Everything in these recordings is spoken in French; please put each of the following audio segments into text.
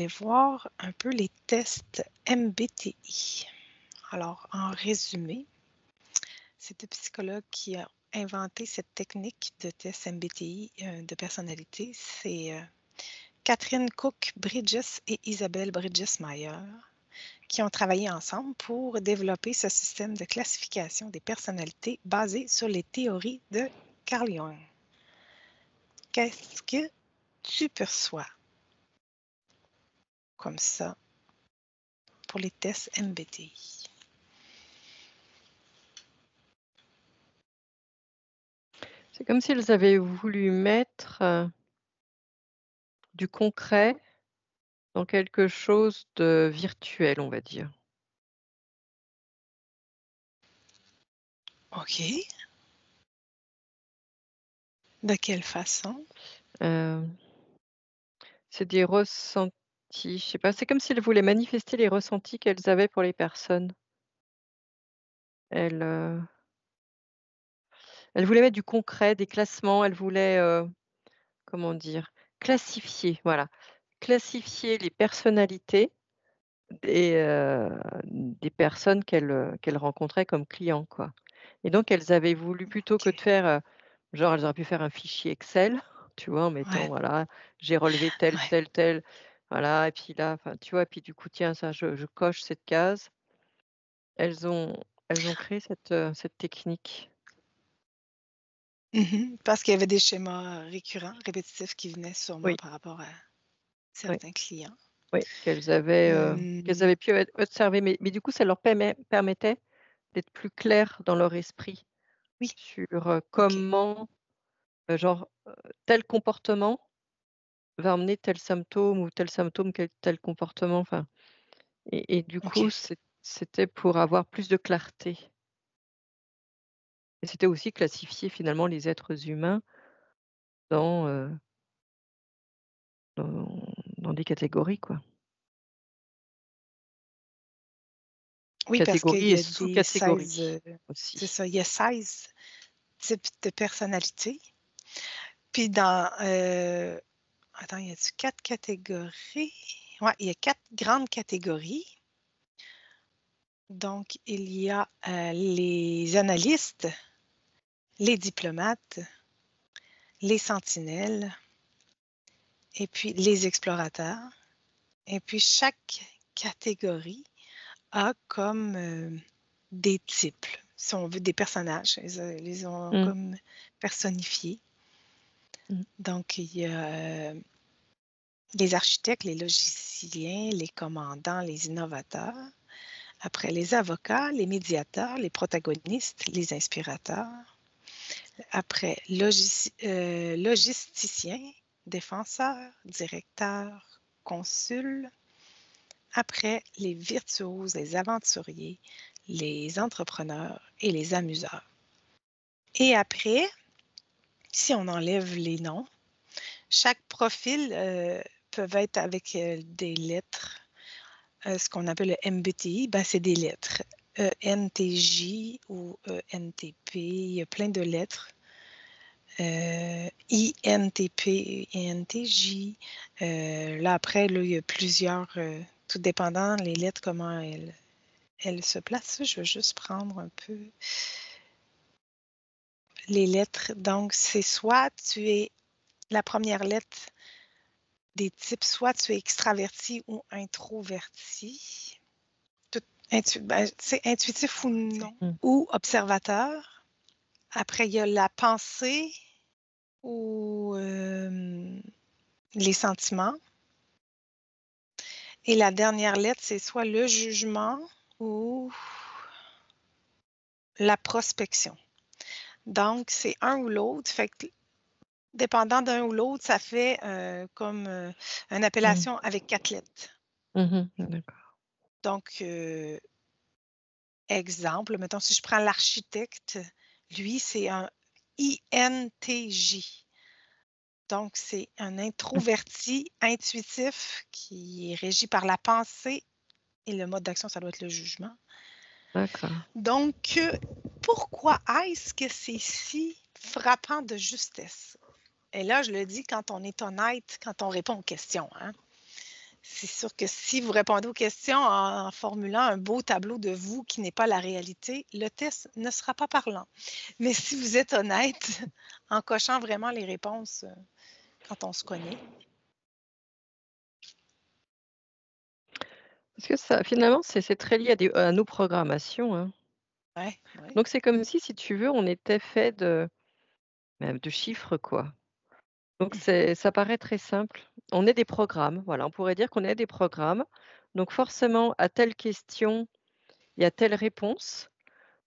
aller voir un peu les tests MBTI. Alors, en résumé, c'est un psychologue qui a inventé cette technique de test MBTI de personnalité. C'est Catherine Cook Bridges et Isabelle Bridges-Meyer qui ont travaillé ensemble pour développer ce système de classification des personnalités basé sur les théories de Carl Jung. Qu'est-ce que tu perçois comme ça pour les tests MBTI? C'est comme s'ils avaient voulu mettre du concret dans quelque chose de virtuel, on va dire. OK. De quelle façon? Heu, c'est des ressentis, je sais pas, c'est comme s'ils voulaient manifester les ressentis qu'elles avaient pour les personnes. Elles elles voulaient mettre du concret, des classements, elles voulaient, comment dire? Classifier, voilà. Classifier les personnalités des personnes qu'elles rencontraient comme clients, quoi. Et donc elles avaient voulu plutôt que OK. de faire, genre elles auraient pu faire un fichier Excel, tu vois? En mettant Ouais, voilà, j'ai relevé tel, ouais. tel, tel, voilà et puis là, enfin, tu vois? Puis du coup, tiens ça je coche cette case. Elles ont elles ont créé cette technique. Parce qu'il y avait des schémas récurrents, répétitifs qui venaient sûrement Oui, par rapport à oui, certains clients. oui, qu'elles avaient pu observer, mais du coup, ça leur permettait d'être plus claires dans leur esprit Oui, sur, OK. comment, genre, tel comportement va emmener tel symptôme ou tel symptôme, quel tel comportement, enfin et du coup, OK. c'était pour avoir plus de clarté et c'était aussi classifier finalement les êtres humains dans, dans dans des catégories, quoi. Oui, parce qu'il Catégories y et a des 16, sous-catégories c'est aussi. ça, il y a 16 types de personnalités. Puis dans, attends, y a-tu 4 catégories? Ouais, il y a 4 grandes catégories. Donc, il y a, les analystes, les diplomates, les sentinelles et puis les explorateurs. Et puis chaque catégorie a comme, des types, si on veut, des personnages. Ils les ont Mmh. comme personnifiés. Mmh. Donc, il y a, les architectes, les logiciens, les commandants, les innovateurs. Après, les avocats, les médiateurs, les protagonistes, les inspirateurs. Après, logisticiens, défenseurs, directeurs, consuls. Après, les virtuoses, les aventuriers, les entrepreneurs et les amuseurs. Et après, si on enlève les noms, chaque profil peut être avec des lettres. Ce qu'on appelle le MBTI, ben, c'est des lettres. ENTJ ou ENTP, il y a plein de lettres. INTP, INTJ. Là, après, là, il y a plusieurs, tout dépendant les lettres, comment elles se placent. Je vais juste prendre un peu les lettres. Donc, c'est soit tu es la première lettre des types, soit tu es extraverti ou introverti. Tout, ben, c'est intuitif ou non. Mmh. Ou observateur. Après, il y a la pensée ou les sentiments. Et la dernière lettre, c'est soit le jugement ou la prospection. Donc, c'est un ou l'autre. Fait que, dépendant d'un ou l'autre, ça fait comme une Mmh. appellation avec 4 lettres. Mmh. D'accord. Donc, exemple, mettons, si je prends l'architecte, lui, c'est un INTJ. Donc, c'est un Mmh. introverti intuitif qui est régi par la pensée et le mode d'action, ça doit être le jugement. D'accord. Donc, pourquoi est-ce que c'est si frappant de justesse? Et là, je le dis quand on est honnête, quand on répond aux questions. Hein? C'est sûr que si vous répondez aux questions en formulant un beau tableau de vous qui n'est pas la réalité, le test ne sera pas parlant. Mais si vous êtes honnête en cochant vraiment les réponses quand on se connaît. Parce que ça finalement, c'est très lié à nos programmations, hein. Ouais, ouais. Donc c'est comme si tu veux, on était fait de chiffres, quoi. Donc Mhm, ça paraît très simple. On est des programmes, voilà, on pourrait dire qu'on est des programmes. Donc forcément, à telle question, il y a telle réponse.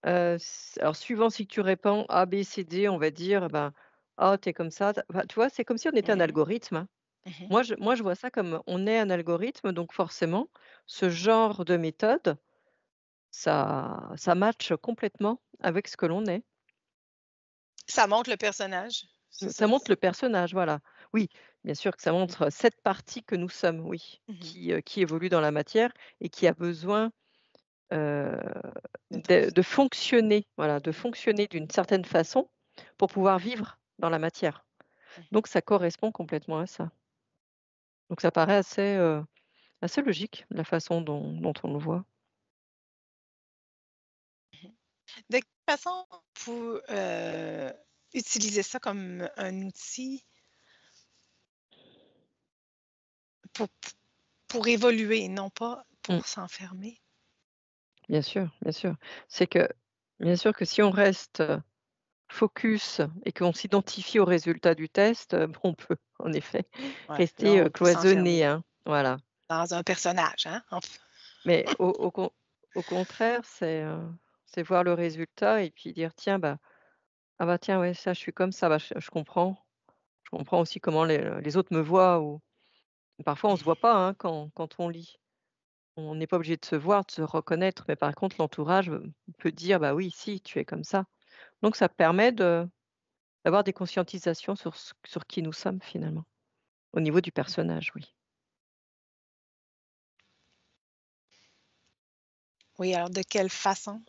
Alors suivant si tu réponds A, B, C, D, on va dire, ben: «Ah, tu es comme ça». Enfin, tu vois, c'est comme si on était un mhm, algorithme, hein. mhm. Moi, je vois ça comme on est un algorithme, donc forcément, ce genre de méthode, ça matche complètement avec ce que l'on est. Ça montre le personnage, c'est Ça ça? montre le personnage, voilà. Oui, bien sûr que ça montre cette partie que nous sommes, oui, Mhm. qui évolue dans la matière et qui a besoin, heu, De d'autres. de fonctionner, voilà, de fonctionner d'une certaine façon pour pouvoir vivre dans la matière. Mhm. Donc ça correspond complètement à ça. Donc ça paraît assez logique, la façon dont on le voit. De quelle façon vous utilisez ça comme un outil pour, pour évoluer, non pas Mmh, pour s'enfermer? bien sûr, bien sûr. C'est que bien sûr que si on reste focus et qu'on s'identifie aux résultats du test, bon, on peut en effet Ouais, là, rester, on peut s'enfermer cloisonné, hein, voilà. dans un personnage, hein? Mais au contraire, c'est voir le résultat et puis dire: «Tiens, bah, ah bah, tiens, ouais, ça, je suis comme ça, bah, je comprends. Je comprends aussi comment les autres me voient» ou parfois on se voit pas, hein, quand on lit. On n'est pas obligé de se voir, de se reconnaître, mais par contre l'entourage, peut dire: «Bah, oui, si, tu es comme ça». Donc ça permet d'avoir des conscientisations sur qui nous sommes finalement. Au niveau du personnage, oui. Oui, alors de quelle façon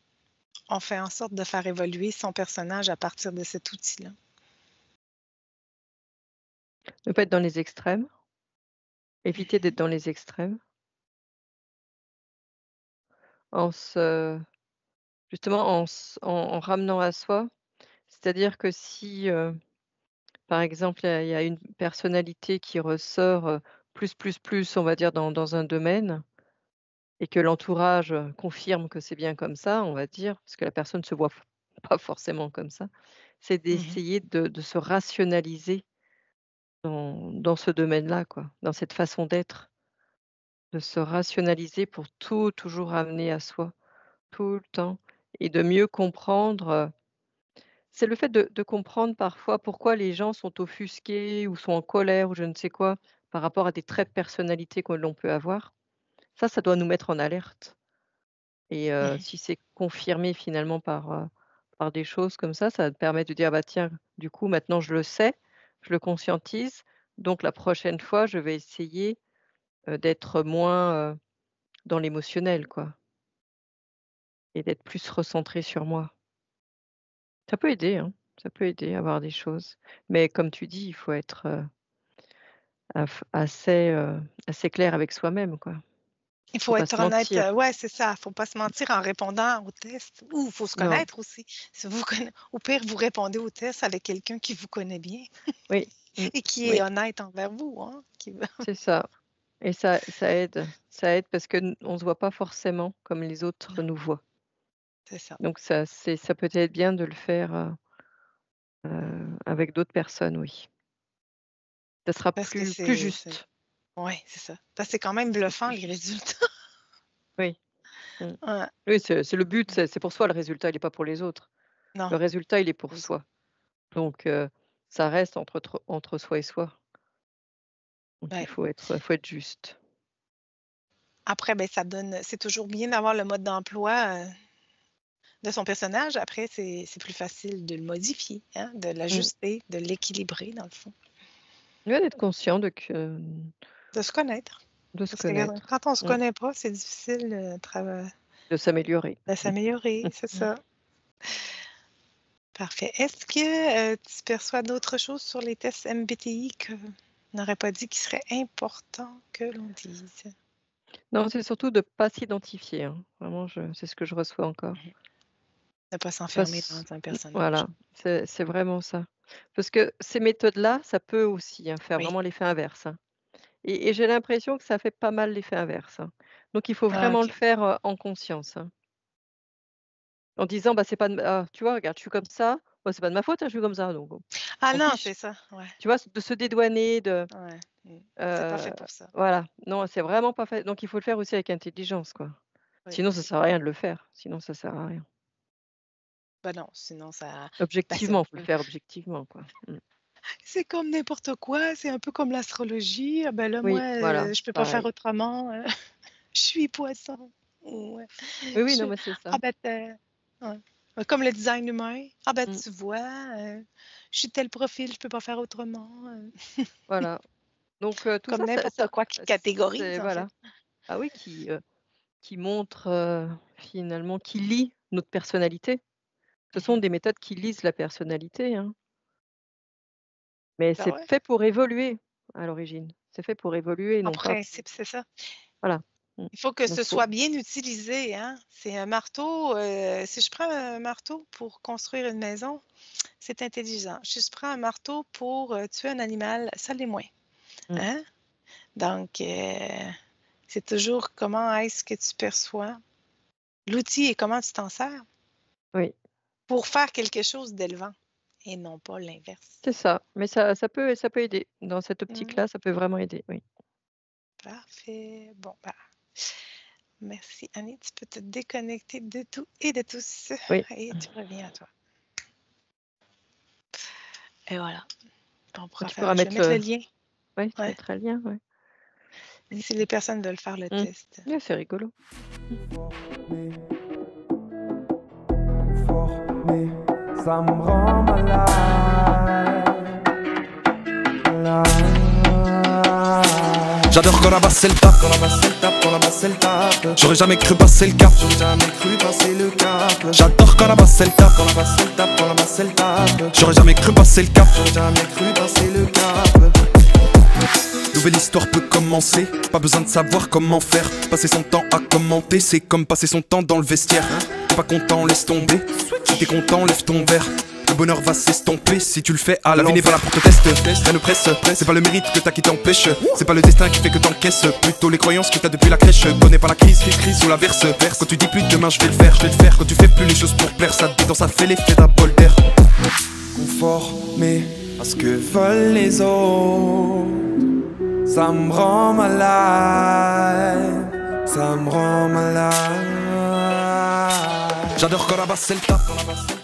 on fait en sorte de faire évoluer son personnage à partir de cet outil-là? Ne pas être dans les extrêmes, éviter Mmh. d'être dans les extrêmes, en se justement en ramenant à soi. C'est-à-dire que si, par exemple, il y a une personnalité qui ressort, plus, on va dire dans un domaine et que l'entourage, confirme que c'est bien comme ça, on va dire, parce que la personne se voit pas forcément comme ça, c'est Mmh. d'essayer de se rationaliser dans ce domaine-là, quoi, dans cette façon d'être. De se rationaliser pour tout toujours ramener à soi, tout le temps et de mieux comprendre, c'est le fait de comprendre parfois pourquoi les gens sont offusqués ou sont en colère ou je ne sais quoi, par rapport à des traits de personnalité que l'on peut avoir. Ça doit nous mettre en alerte et Mmh. si c'est confirmé finalement par des choses comme ça va te permettre de dire: «Bah, tiens, du coup, maintenant je le sais, je le conscientise, donc la prochaine fois, je vais essayer, d'être moins, dans l'émotionnel, quoi». Et d'être plus recentré sur moi. Ça peut aider, hein, ça peut aider à voir des choses. Mais comme tu dis, il faut être, assez clair avec soi-même, quoi. Il Faut faut pas être se honnête, mentir. ouais, c'est ça. Faut pas se mentir en répondant au test ou il faut se Non, connaître aussi. Si vous conna Au pire, vous répondez au test avec quelqu'un qui vous connaît bien oui, mmh, et qui est oui, honnête envers vous, hein, qui va c'est ça et ça aide parce que n on se voit pas forcément comme les autres non, nous voient. c'est ça. Donc ça peut être bien de le faire, avec d'autres personnes, oui. Ça sera Parce que plus c'est juste. ouais, c'est ça. Parce que c'est quand même C'est bluffant plus les juste. résultats. Oui, mmh. Ouais. Oui, c'est le but, c'est pour soi le résultat, il est pas pour les autres. Non, Le résultat, il est pour c'est ça. soi. Donc ça reste entre soi et soi. Donc il Ouais. faut être juste. Après, ben, ça donne c'est toujours bien d'avoir le mode d'emploi, de son personnage. Après, c'est plus facile de le modifier, hein, de Mmh. l'ajuster, de l'équilibrer dans le fond, Ouais, d'être conscient de se connaître. de se Parce que connaître. quand on se Mmh. connaît pas, c'est difficile, De s'améliorer. de s'améliorer, c'est Mmh. ça. Parfait. Est-ce que, tu perçois d'autres choses sur les tests MBTI que n'aurait pas dit qu'il serait important que l'on dise. Non, c'est surtout de ne pas s'identifier, hein. Vraiment, c'est ce que je reçois encore. Ne pas s'enfermer Parce dans un personnage. Voilà, c'est vraiment ça. Parce que ces méthodes-là, ça peut aussi, hein, faire Oui. vraiment l'effet inverse, hein. Et j'ai l'impression que ça fait pas mal l'effet inverse, hein. Donc il faut Ah, vraiment le OK. faire, en conscience, hein. En disant: «Bah, c'est pas de ma tu vois, regarde, je suis comme ça, bah, c'est pas de ma faute, hein, je suis comme ça, donc bon, Ah m'en non, fiche». c'est ça, ouais, Tu vois? De se dédouaner, ouais. C'est pas heu, fait pour ça. voilà. Non, c'est vraiment pas fait. Donc il faut le faire aussi avec intelligence, quoi. Oui. Sinon ça sert à rien de le faire, sinon ça sert à rien. Ben non, sinon ça ben Objectivement, faut le faire objectivement, quoi. c'est comme n'importe quoi, c'est un peu comme l'astrologie. Ah ben là, moi, Oui, voilà, je peux pas faire pareil. autrement, je suis poisson. Ouais. Oui, oui, Je non, mais c'est ah ça. ben ouais. Comme le design humain. Ah ben Mmh, tu vois, je suis tel profil, je peux pas faire autrement, voilà. Donc tout comme ça, n'importe quoi qui catégorise, c'est en fait. voilà. Ah oui, qui montre, finalement, qui lie notre personnalité. Ce sont Mmh. des méthodes qui lisent la personnalité, hein. Mais Ben c'est ouais, fait pour évoluer à l'origine. C'est fait pour évoluer, en non pas principe, c'est ça. voilà. Mmh. Il faut que Donc ce faut soit bien utilisé, hein. C'est un marteau, si je prends un marteau pour construire une maison, c'est intelligent. Si je prends un marteau pour, tuer un animal, ça l'est moins, mmh, hein? Donc c'est toujours comment est-ce que tu perçois l'outil et comment tu t'en sers oui, pour faire quelque chose d'élevant et non pas l'inverse. c'est ça. Mais ça peut aider. Dans cette Mmh, optique-là, ça peut vraiment aider, oui. parfait. Bon, bah, merci Annie, tu peux te déconnecter de tout et de tous Oui, et tu reviens à toi. Et voilà, on pourra tu faire pourras je vais mettre mettre le le lien, ouais, tu ouais, mettras le lien, ouais. Mmh, si les personnes veulent faire le mmh. test. Ouais, c'est rigolo. Fort, mais ça me rend malade. J'adore quand la basse elle tape, quand la basse elle tape, quand la basse elle tape. J'aurais jamais cru passer le cap, j'aurais jamais cru passer le cap. J'adore quand la basse elle tape, quand la basse elle tape, quand la basse elle tape. J'aurais jamais cru passer le cap, j'aurais jamais cru passer le cap. Nouvelle histoire peut commencer, pas besoin de savoir comment faire. Passer son temps à commenter, c'est comme passer son temps dans le vestiaire. T'es pas content, laisse tomber. Si t'es content, lève ton verre. Le bonheur va s'estomper si tu le fais à la vie n'est pas là pour te tester. Rien ne presse, c'est pas le mérite que t'as qui t'empêche. C'est pas le destin qui fait que t'encaisses. Plutôt les croyances que t'as depuis la crèche. Connais pas la crise qui crise sous la verse. Quand tu dis plus demain je vais le faire, Quand tu fais plus les choses pour plaire, ça te détend, ça fait l'effet d'un bol d'air. Confort, mais parce que veulent les autres. Ça me rend malade, ça me rend malade. J'adore quand la basse elle tape, quand la basse elle tape.